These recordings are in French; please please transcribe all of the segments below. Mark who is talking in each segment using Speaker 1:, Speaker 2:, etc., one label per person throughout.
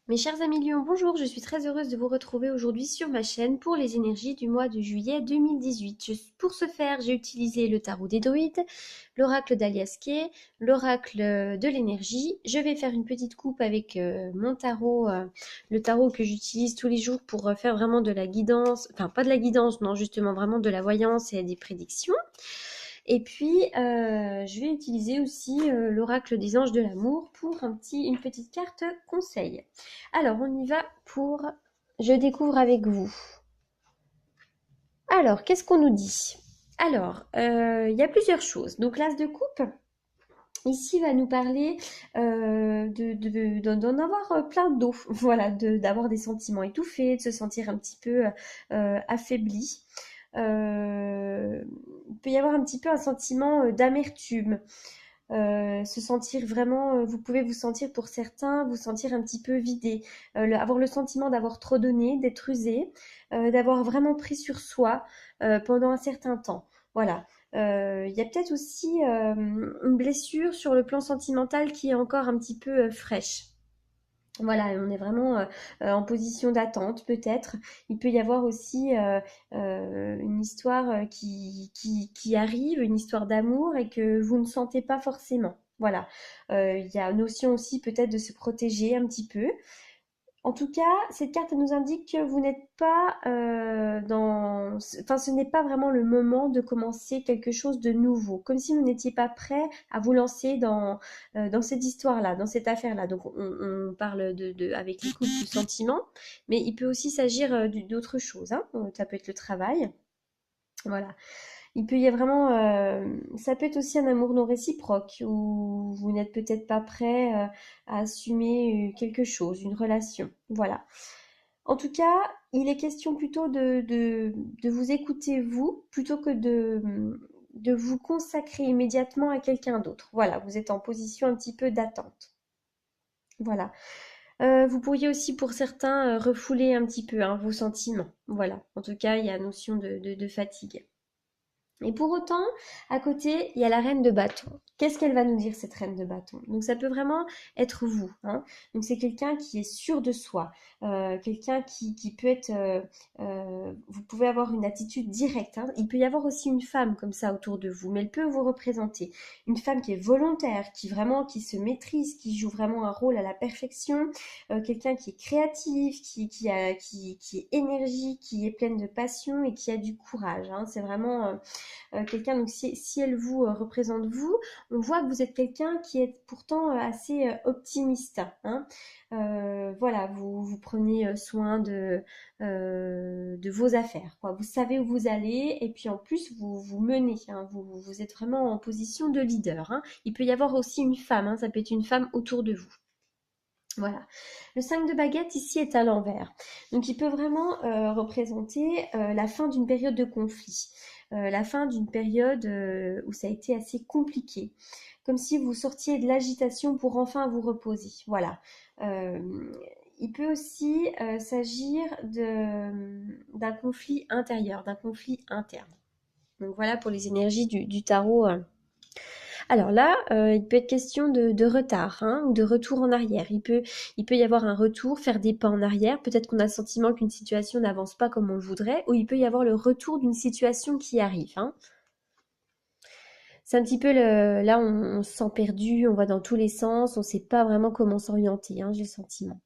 Speaker 1: Mes chers amis Lions, bonjour, je suis très heureuse de vous retrouver aujourd'hui sur ma chaîne pour les énergies du mois de juillet 2018. Pour ce faire, j'ai utilisé le tarot des druides, l'oracle d'Aliaské, l'oracle de l'énergie. Je vais faire une petite coupe avec mon tarot, le tarot que j'utilise tous les jours pour faire vraiment de la guidance, enfin pas de la guidance, non, justement vraiment de la voyance et des prédictions. Et puis, je vais utiliser aussi l'oracle des anges de l'amour pour une petite carte conseil. Alors, on y va pour Je découvre avec vous. Alors, qu'est-ce qu'on nous dit? Alors, il y a plusieurs choses. Donc, l'as de coupe, ici, va nous parler d'en avoir plein d'eau. Voilà, d'avoir des sentiments étouffés, de se sentir un petit peu affaibli. Il peut y avoir un petit peu un sentiment d'amertume. Se sentir vraiment, vous pouvez vous sentir pour certains, vous sentir un petit peu vidé, avoir le sentiment d'avoir trop donné, d'être usé, d'avoir vraiment pris sur soi pendant un certain temps. Voilà. Il y a peut-être aussi une blessure sur le plan sentimental qui est encore un petit peu fraîche. Voilà, on est vraiment en position d'attente peut-être. Il peut y avoir aussi une histoire qui arrive, une histoire d'amour et que vous ne sentez pas forcément. Voilà. Il y a notion aussi peut-être de se protéger un petit peu. En tout cas, cette carte nous indique que vous n'êtes pas enfin, ce n'est pas vraiment le moment de commencer quelque chose de nouveau, comme si vous n'étiez pas prêt à vous lancer dans cette histoire-là, dans cette affaire-là. Donc, on parle avec les couples du sentiment, mais il peut aussi s'agir d'autre chose, hein. Ça peut être le travail. Voilà. Il peut y avoir vraiment, ça peut être aussi un amour non réciproque, où vous n'êtes peut-être pas prêt à assumer quelque chose, une relation. Voilà. En tout cas, il est question plutôt de vous écouter vous, plutôt que de vous consacrer immédiatement à quelqu'un d'autre. Voilà, vous êtes en position un petit peu d'attente. Voilà. Vous pourriez aussi, pour certains, refouler un petit peu hein, vos sentiments. Voilà. En tout cas, il y a notion de fatigue. Et pour autant, à côté, il y a la reine de bâton. Qu'est-ce qu'elle va nous dire, cette reine de bâton? Donc ça peut vraiment être vous, hein. Donc c'est quelqu'un qui est sûr de soi, quelqu'un qui peut être... vous pouvez avoir une attitude directe, hein. Il peut y avoir aussi une femme comme ça autour de vous, mais elle peut vous représenter. Une femme qui est volontaire, qui se maîtrise, qui joue vraiment un rôle à la perfection, quelqu'un qui est créatif, qui est énergique, qui est pleine de passion et qui a du courage, hein. C'est vraiment quelqu'un, donc si elle vous représente vous, on voit que vous êtes quelqu'un qui est pourtant assez optimiste, hein. Voilà, vous prenez soin de vos affaires, quoi. Vous savez où vous allez et puis en plus vous menez, hein. Vous êtes vraiment en position de leader, hein. Il peut y avoir aussi une femme, hein. Ça peut être une femme autour de vous. Voilà. Le 5 de baguette ici est à l'envers. Donc il peut vraiment représenter la fin d'une période de conflit, la fin d'une période où ça a été assez compliqué, comme si vous sortiez de l'agitation pour enfin vous reposer. Voilà. Euh, il peut aussi s'agir d'un conflit intérieur, d'un conflit interne. Donc voilà pour les énergies du tarot. Alors là, il peut être question de retard hein, ou de retour en arrière. Il peut y avoir un retour, faire des pas en arrière. Peut-être qu'on a le sentiment qu'une situation n'avance pas comme on le voudrait, ou il peut y avoir le retour d'une situation qui arrive, hein. C'est un petit peu là, on se sent perdu, on va dans tous les sens, on ne sait pas vraiment comment s'orienter, hein, j'ai le sentiment.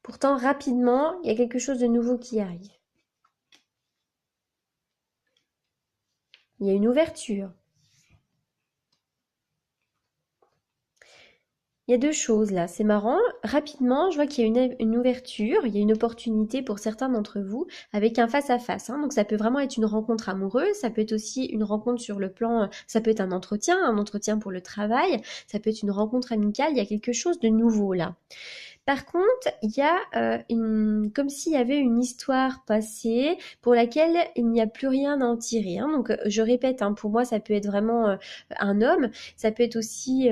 Speaker 1: Pourtant, rapidement, il y a quelque chose de nouveau qui arrive. Il y a une ouverture. Il y a deux choses là, c'est marrant. Rapidement, je vois qu'il y a une ouverture, il y a une opportunité pour certains d'entre vous avec un face-à-face, hein. Donc ça peut vraiment être une rencontre amoureuse, ça peut être aussi une rencontre sur le plan, ça peut être un entretien pour le travail, ça peut être une rencontre amicale, il y a quelque chose de nouveau là. Par contre, il y a comme s'il y avait une histoire passée pour laquelle il n'y a plus rien à en tirer, hein. Donc je répète, hein, pour moi ça peut être vraiment un homme, ça peut être aussi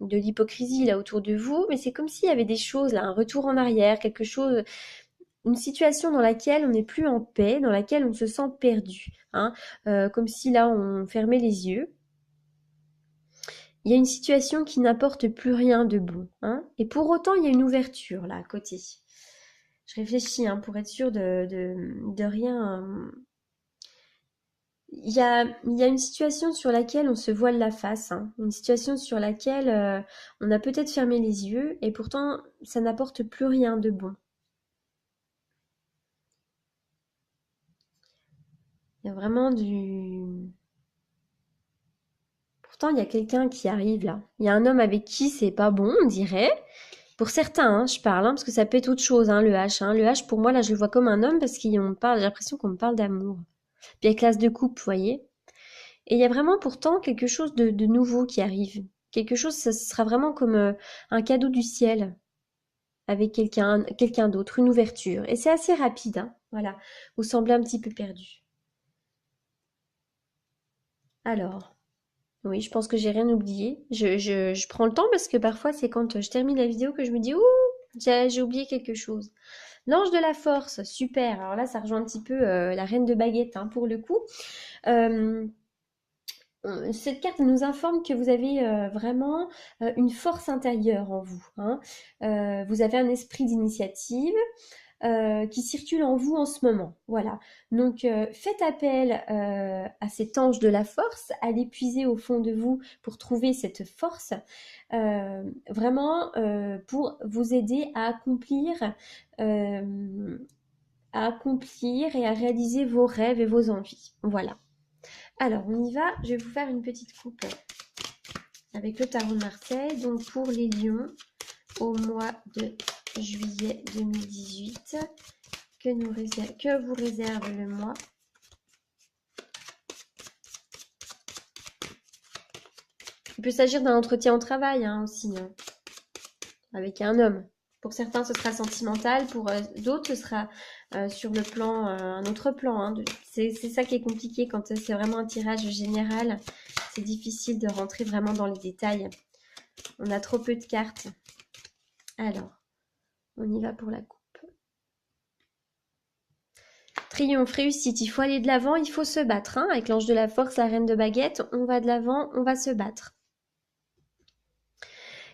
Speaker 1: de l'hypocrisie là autour de vous, mais c'est comme s'il y avait des choses là, un retour en arrière, quelque chose, une situation dans laquelle on n'est plus en paix, dans laquelle on se sent perdu, hein, comme si là on fermait les yeux. Il y a une situation qui n'apporte plus rien de bon, hein, et pour autant, il y a une ouverture là à côté. Je réfléchis, hein, pour être sûre de rien. Il y a une situation sur laquelle on se voile la face, hein, une situation sur laquelle on a peut-être fermé les yeux, et pourtant, ça n'apporte plus rien de bon. Il y a vraiment du... Pourtant, il y a quelqu'un qui arrive là. Il y a un homme avec qui c'est pas bon, on dirait. Pour certains, hein, je parle, hein, parce que ça peut être autre chose, hein, le H. Hein. Le H, pour moi, là, je le vois comme un homme parce qu'on parle, j'ai l'impression qu'on me parle d'amour. Puis avec l'as de coupe, vous voyez. Et il y a vraiment pourtant quelque chose de nouveau qui arrive. Quelque chose, ça sera vraiment comme un cadeau du ciel avec quelqu'un d'autre, une ouverture. Et c'est assez rapide, hein, voilà. Vous semblez un petit peu perdu. Alors, oui, je pense que j'ai rien oublié. Je prends le temps parce que parfois, c'est quand je termine la vidéo que je me dis, ouh, j'ai oublié quelque chose. L'ange de la force, super. Alors là, ça rejoint un petit peu la reine de baguette, hein, pour le coup. Euh, Cette carte nous informe que vous avez vraiment une force intérieure en vous, hein. Vous avez un esprit d'initiative qui circule en vous en ce moment. Voilà. Donc faites appel à cet ange de la force, allez puiser au fond de vous pour trouver cette force, vraiment pour vous aider à accomplir et à réaliser vos rêves et vos envies. Voilà. Alors, on y va. Je vais vous faire une petite coupe avec le tarot de Marseille. Donc, pour les lions, au mois de juillet 2018, que vous réserve le mois? Il peut s'agir d'un entretien au travail, hein, aussi, hein, avec un homme. Pour certains, ce sera sentimental. Pour d'autres, ce sera sur le plan, un autre plan, hein. C'est ça qui est compliqué quand c'est vraiment un tirage général. C'est difficile de rentrer vraiment dans les détails. On a trop peu de cartes. Alors, on y va pour la coupe. Triomphe, réussite, il faut aller de l'avant, il faut se battre, hein. Avec l'ange de la force, la reine de baguette, on va de l'avant, on va se battre.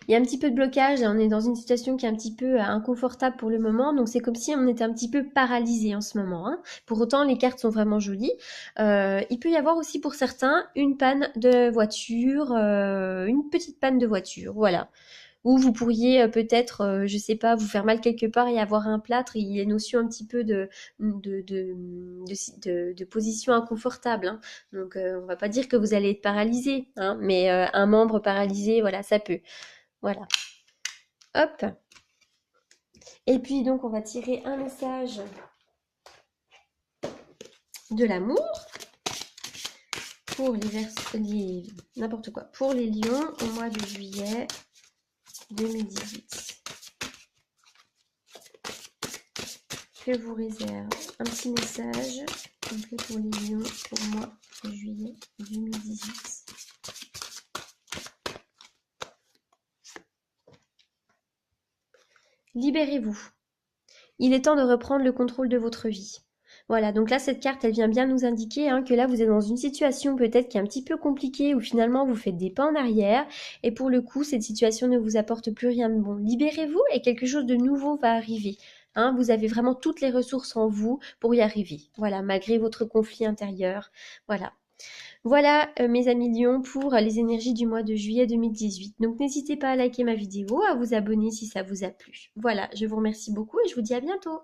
Speaker 1: Il y a un petit peu de blocage, on est dans une situation qui est un petit peu inconfortable pour le moment, donc c'est comme si on était un petit peu paralysé en ce moment, hein. Pour autant, les cartes sont vraiment jolies. Il peut y avoir aussi pour certains une panne de voiture, une petite panne de voiture, voilà. Ou vous pourriez peut-être, je sais pas, vous faire mal quelque part et avoir un plâtre. Il y a une notion un petit peu de position inconfortable, hein. Donc, on va pas dire que vous allez être paralysé, hein, mais un membre paralysé, voilà, ça peut. Voilà. Hop. Et puis, donc, on va tirer un message de l'amour pour n'importe quoi. Pour les lions au mois de juillet 2018. Que vous réserve un petit message complet pour les lions pour mois de juillet 2018. Libérez-vous. Il est temps de reprendre le contrôle de votre vie. Voilà, donc là, cette carte, elle vient bien nous indiquer, hein, que là, vous êtes dans une situation peut-être qui est un petit peu compliquée, où finalement, vous faites des pas en arrière, et pour le coup, cette situation ne vous apporte plus rien de bon. Libérez-vous et quelque chose de nouveau va arriver. Hein, vous avez vraiment toutes les ressources en vous pour y arriver. Voilà, malgré votre conflit intérieur. Voilà. Voilà, mes amis lions, pour les énergies du mois de juillet 2018. Donc n'hésitez pas à liker ma vidéo, à vous abonner si ça vous a plu. Voilà, je vous remercie beaucoup et je vous dis à bientôt.